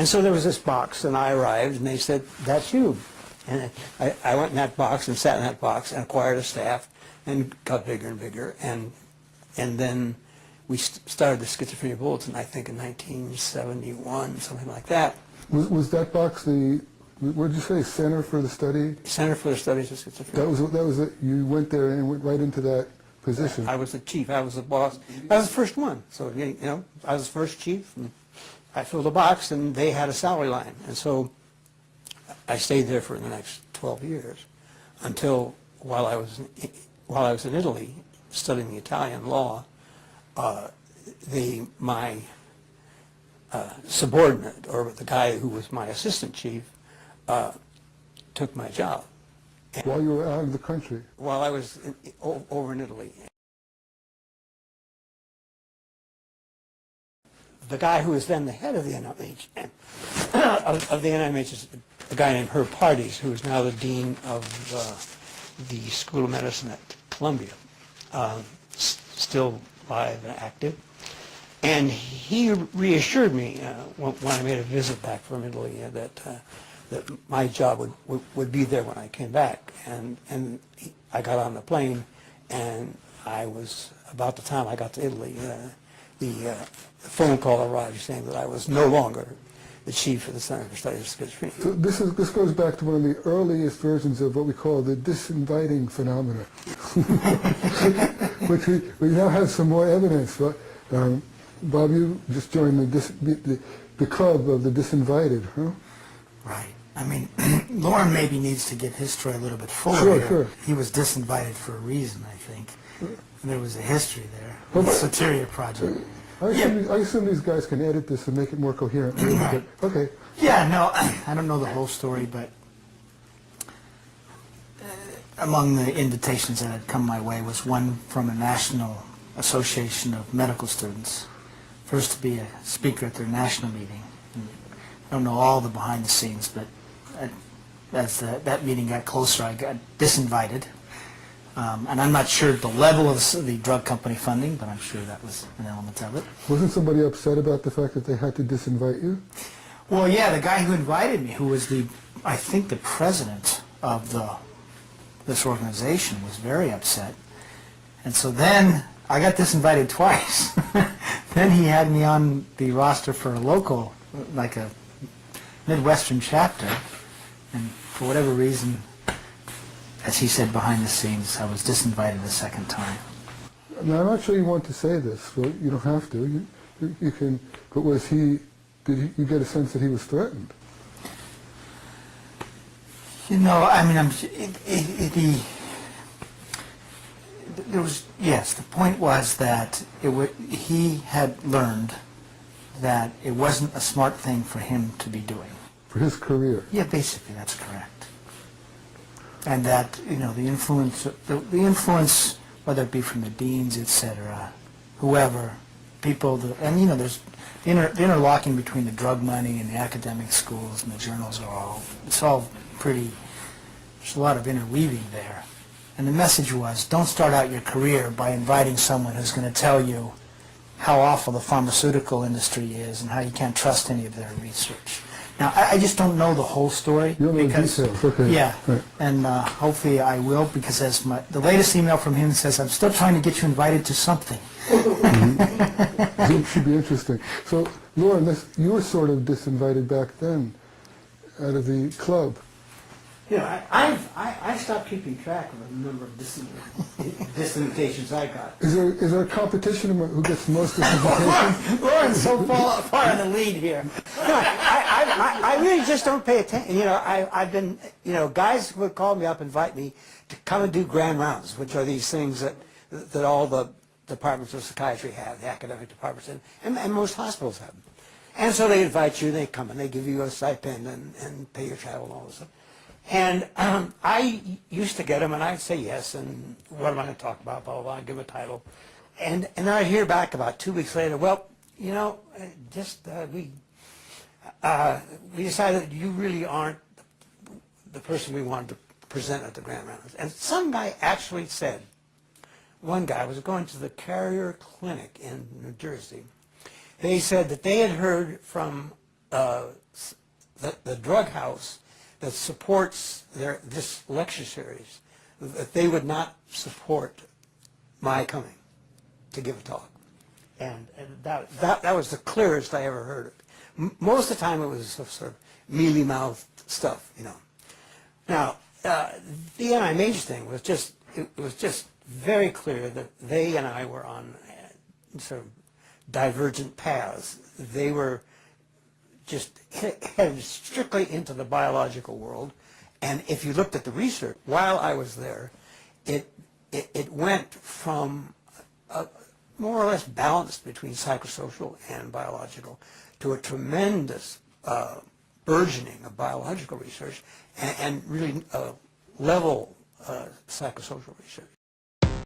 And so there was this box, and I arrived, and they said, "That's you." And I went in that box and sat in that box and acquired a staff and got bigger and bigger. And then we started the Schizophrenia Bulletin, I think, in 1971, something like that. Was that box the, what did you say, Center for the Study? Center for the Studies of Schizophrenia. That was it. You went there and went right into that position. I was the chief. I was the boss. I was the first one. So, you know, I was the first chief, and I filled the box, and they had a salary line. And so I stayed there for the next 12 years until while I was in Italy studying the Italian law, my subordinate, or the guy who was my assistant chief, took my job. While you were out of the country? While I was over in Italy. The guy who was then the head of the NIMH, of the NIMH is a guy named Herb Pardes, who is now the dean of the School of Medicine at Columbia, still alive and active. And he reassured me when I made a visit back from Italy that my job would be there when I came back. And I got on the plane, and I was, about the time I got to Italy, the phone call arrived saying that I was no longer the chief of the Center for Studies of Schizophrenia. So this goes back to one of the earliest versions of what we call the disinviting phenomena, which we now have some more evidence. But, Bob, you just joined the club of the disinvited, huh? Right. I mean, Loren maybe needs to get his story a little bit fuller. Sure. He was disinvited for a reason, I think. And there was a history there. Well, The Soteria project. I assume these guys can edit this and make it more coherent. Right. Okay. Yeah, no, I don't know the whole story, but among the invitations that had come my way was one from a National Association of Medical Students, first to be a speaker at their national meeting. And I don't know all the behind the scenes, but as that meeting got closer, I got disinvited. And I'm not sure the level of the drug company funding, but I'm sure that was an element of it. Wasn't somebody upset about the fact that they had to disinvite you? Well, yeah, the guy who invited me, who was I think the president of this organization, was very upset. And so then I got disinvited twice. Then he had me on the roster for a local, like a Midwestern chapter, and for whatever reason, as he said behind the scenes, I was disinvited a second time. Now, I'm not sure you want to say this, so you don't have to. You can, but did you get a sense that he was threatened? You know, I mean, yes, the point was that he had learned that it wasn't a smart thing for him to be doing. For his career? Yeah, basically, that's correct. And that, you know, the influence, whether it be from the deans, etc., whoever, people, and you know, there's the interlocking between the drug money and the academic schools and the journals it's all pretty, there's a lot of interweaving there. And the message was, don't start out your career by inviting someone who's going to tell you how awful the pharmaceutical industry is and how you can't trust any of their research. Now, I just don't know the whole story. You don't know the details, okay. Yeah, right. And hopefully I will, because as the latest email from him says, I'm still trying to get you invited to something. It should be interesting. So, Loren, you were sort of disinvited back then out of the club. You know, I stopped keeping track of the number of disinvitations I got. Is there a competition about who gets the most disinvitations? Loren's so far in the lead here. No, I really just don't pay attention. You know, I've been, you know, guys would call me up, invite me to come and do grand rounds, which are these things that all the departments of psychiatry have, the academic departments, and most hospitals have them. And so they invite you, they come, and they give you a stipend and pay your travel and all this stuff. And I used to get them, and I'd say yes, and what am I going to talk about, blah, blah, blah, I'd give a title. And then I'd hear back about 2 weeks later, well, you know, we decided you really aren't the person we wanted to present at the grand rounds. And some guy actually said, one guy was going to the Carrier Clinic in New Jersey. They said that they had heard from the drug house that supports this lecture series, that they would not support my coming to give a talk. And that was the clearest I ever heard it. Most of the time it was sort of mealy-mouthed stuff, you know. Now, the anti-major thing was just, it was just very clear that they and I were on sort of divergent paths. They were just headed strictly into the biological world, and if you looked at the research while I was there, it went from more or less balanced between psychosocial and biological to a tremendous burgeoning of biological research and really level psychosocial research.